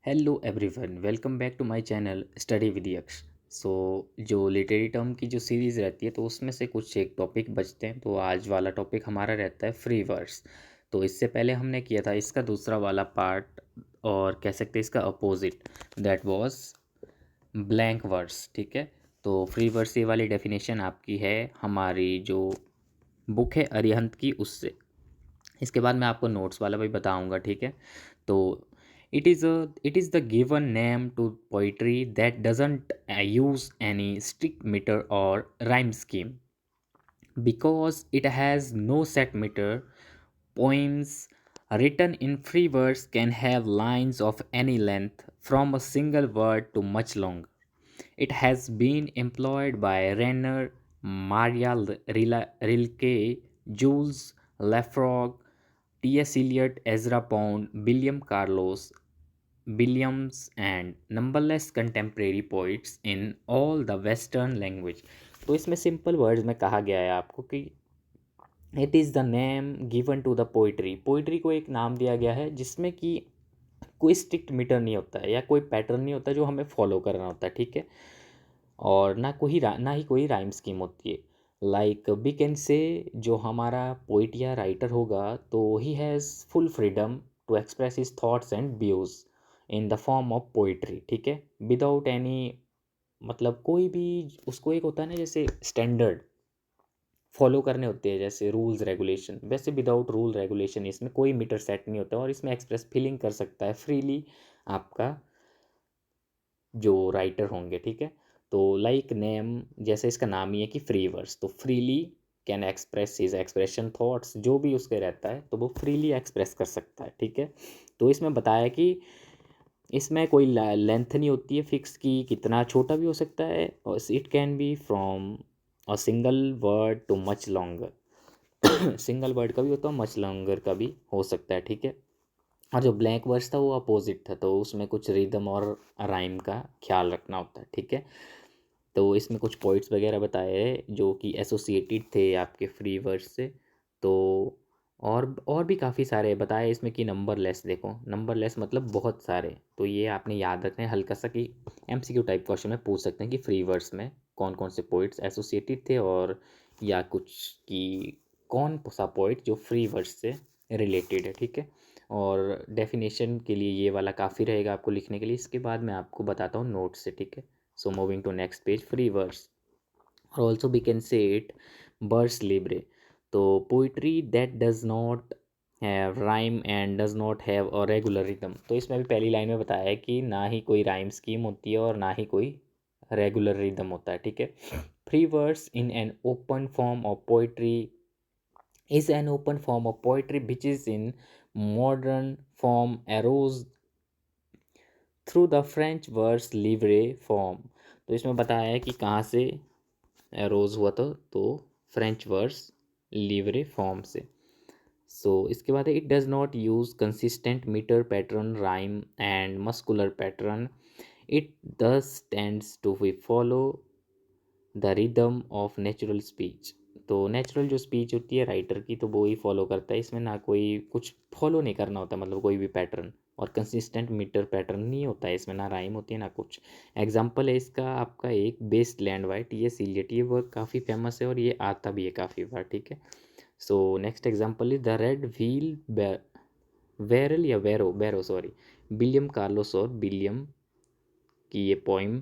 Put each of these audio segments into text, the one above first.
Hello everyone, welcome back to my channel study with Yaksh. So जो literary term की जो series रहती है तो उसमें से कुछ एक टॉपिक बचते हैं। तो आज वाला टॉपिक हमारा रहता है फ्री वर्स। तो इससे पहले हमने किया था इसका दूसरा वाला पार्ट, और कह सकते हैं इसका opposite, that was blank verse. ठीक है। तो फ्री वर्स ये वाली डेफिनेशन आपकी है हमारी जो बुक है अरिहंत की, उससे। इसके बाद मैं आपको नोट्स वाला भी बताऊंगा। ठीक है। तो it is the given name to poetry that doesn't use any strict meter or rhyme scheme because it has no set meter. Poems written in free verse can have lines of any length from a single word to much longer. It has been employed by Renner, Maria Rilke, Jules Lefroy, T.S. Eliot, Ezra Pound, William Carlos Williams, and numberless contemporary poets in all the western language। तो इसमें simple words में कहा गया है आपको कि it is the name given to the poetry. Poetry को एक नाम दिया गया है जिसमें कि कोई स्ट्रिक्ट मीटर नहीं होता है या कोई पैटर्न नहीं होता जो हमें फॉलो करना होता है। ठीक है। और ना ही कोई राइम स्कीम होती है। लाइक वी कैन से, जो हमारा पोइट या राइटर होगा तो ही has full freedom to express his thoughts and views in the form of poetry. ठीक है। विदाउट एनी, मतलब कोई भी, उसको एक होता है ना जैसे स्टैंडर्ड फॉलो करने होते हैं, जैसे रूल्स रेगुलेशन, वैसे विदाउट रूल रेगुलेशन इसमें कोई मीटर सेट नहीं होता और इसमें एक्सप्रेस फीलिंग कर सकता है फ्रीली आपका जो राइटर होंगे। ठीक है। तो लाइक नेम, जैसे इसका नाम ही है कि फ्री वर्स, तो freely can express his expression thoughts, जो भी उसके रहता है तो वो फ्रीली एक्सप्रेस कर सकता है। ठीक है। तो इसमें बताया कि इसमें कोई लेंथ नहीं होती है फिक्स की, कितना छोटा भी हो सकता है, और it can be from a single word too much longer. Single word का भी होता है, मच लॉन्गर का भी हो सकता है। ठीक है। और जो ब्लैक वर्स था वो अपोजिट था, तो उसमें कुछ रिदम और राइम का ख्याल रखना होता है। ठीक है। तो इसमें कुछ पॉइंट्स वगैरह बताए हैं जो कि एसोसिएटेड थे आपके फ्री वर्स से। तो और भी काफ़ी सारे बताए इसमें कि नंबर लेस, देखो नंबर लेस मतलब बहुत सारे। तो ये आपने याद रखना है हल्का सा कि एमसीक्यू टाइप क्वेश्चन में पूछ सकते हैं कि फ्री वर्स में कौन कौन से पोइट्स एसोसिएटेड थे, और या कुछ कि कौन सा पोइट जो फ्री वर्स से रिलेटेड है। ठीक है। और डेफिनेशन के लिए ये वाला काफ़ी रहेगा आपको लिखने के लिए। इसके बाद मैं आपको बताता हूँ नोट से। ठीक है। So moving to next page, free verse, or also we can say it verse libre। तो poetry that does not have rhyme and does not have a regular rhythm। तो इसमें भी पहली लाइन में बताया है कि ना ही कोई राइम स्कीम होती है और ना ही कोई रेगुलर रिदम होता है। ठीक है। Free verse in an open form of poetry is an open form of poetry which is in modern form arose through the French vers लिवरे फॉर्म। तो इसमें बताया है कि कहाँ से एरोज हुआ था, तो फ्रेंच वर्स लिवरे फॉर्म से। इसके बाद है it does not use consistent metre pattern rhyme and muscular pattern. It does tends to we follow the rhythm of natural speech. तो नेचुरल जो स्पीच होती है राइटर की तो वो ही फॉलो करता है, इसमें ना कोई कुछ फॉलो नहीं करना होता, मतलब कोई भी पैटर्न, और कंसिस्टेंट मीटर पैटर्न नहीं होता है इसमें, ना राइम होती है ना कुछ। एग्जाम्पल है इसका आपका एक बेस्ट लैंड वाइट, ये सीलियट, ये वर्क काफ़ी फेमस है और ये आता भी है काफ़ी बार। ठीक है। Next example is the red व्हील वेरल या wheelbarrow sorry, William Carlos और विलियम कि ये पोइम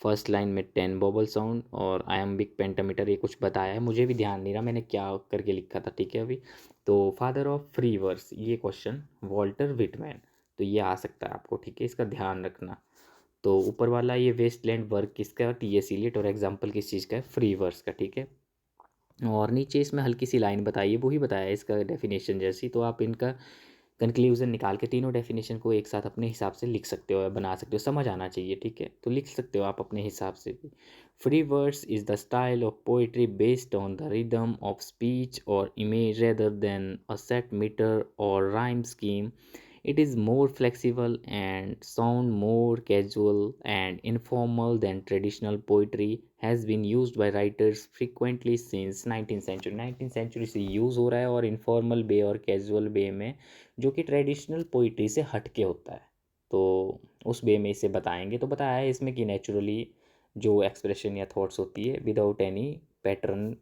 फर्स्ट लाइन में 10 बबल साउंड और आयम्बिक पेंटामीटर, ये कुछ बताया है, मुझे भी ध्यान नहीं रहा मैंने क्या करके लिखा था। ठीक है। अभी तो फादर ऑफ फ्री वर्स, ये क्वेश्चन वॉल्टर विटमैन, तो ये आ सकता है आपको। ठीक है। इसका ध्यान रखना। तो ऊपर वाला ये वेस्टलैंड वर्क किसका है, टी.एस. इलियट, और एग्जाम्पल किस चीज़ का है, फ्री वर्स का। ठीक है। और नीचे इसमें हल्की सी लाइन बताइए, वो ही बताया है इसका डेफिनेशन जैसी, तो आप इनका कंक्लूजन निकाल के तीनों डेफिनेशन को एक साथ अपने हिसाब से लिख सकते हो या बना सकते हो, समझ आना चाहिए। ठीक है। तो लिख सकते हो आप अपने हिसाब से भी। Free verse is the style of poetry based on the rhythm of speech और image rather than a set metre और rhyme scheme. It is more flexible and sound more casual and informal than traditional poetry has been used by writers frequently since 19th century। 19th century से use हो रहा है और informal वे और casual way में, जो कि ट्रेडिशनल पोइट्री से हट के होता है। तो उस वे में इसे बताएंगे। तो बताया है इसमें कि नेचुरली जो एक्सप्रेशन या थॉट्स होती है विदाउट एनी पैटर्न,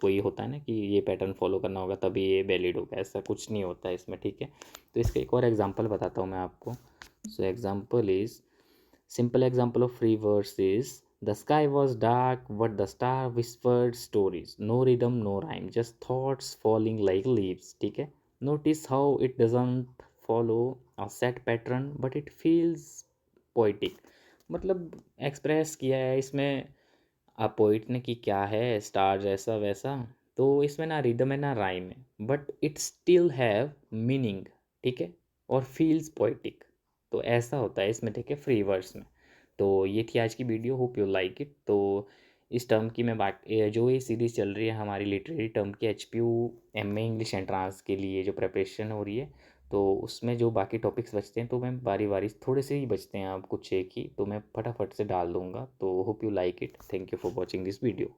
कोई होता है ना कि ये पैटर्न फॉलो करना होगा तभी ये वैलिड होगा, ऐसा कुछ नहीं होता है इसमें, ठीक है। तो इसका एक और एग्जांपल बताता हूँ मैं आपको। So example is, simple example of free verse is, the sky was dark but the star whispered stories, no rhythm no rhyme, just thoughts falling like leaves, ठीक है। Notice how it doesn't follow a set pattern but it feels poetic। मतलब express किया है इसमें आप poet ने कि क्या है स्टार जैसा वैसा। तो इसमें ना रिदम है ना राइम है, but it still have meaning, ठीक है, और फील्स पोइटिक। तो ऐसा होता है इसमें, ठीक है, फ्री वर्स में। तो ये थी आज की video, hope you like it. तो इस टर्म की मैं बात, जो ये सीरीज़ चल रही है हमारी लिटरेरी टर्म की, H P U M A English entrance के लिए जो प्रिपरेशन हो रही है, तो उसमें जो बाकी टॉपिक्स बचते हैं तो मैं बारी बारी थोड़े से ही बचते हैं, अब कुछ एक ही, तो मैं फटाफट से डाल दूँगा। तो hope you like it, thank you for watching this video.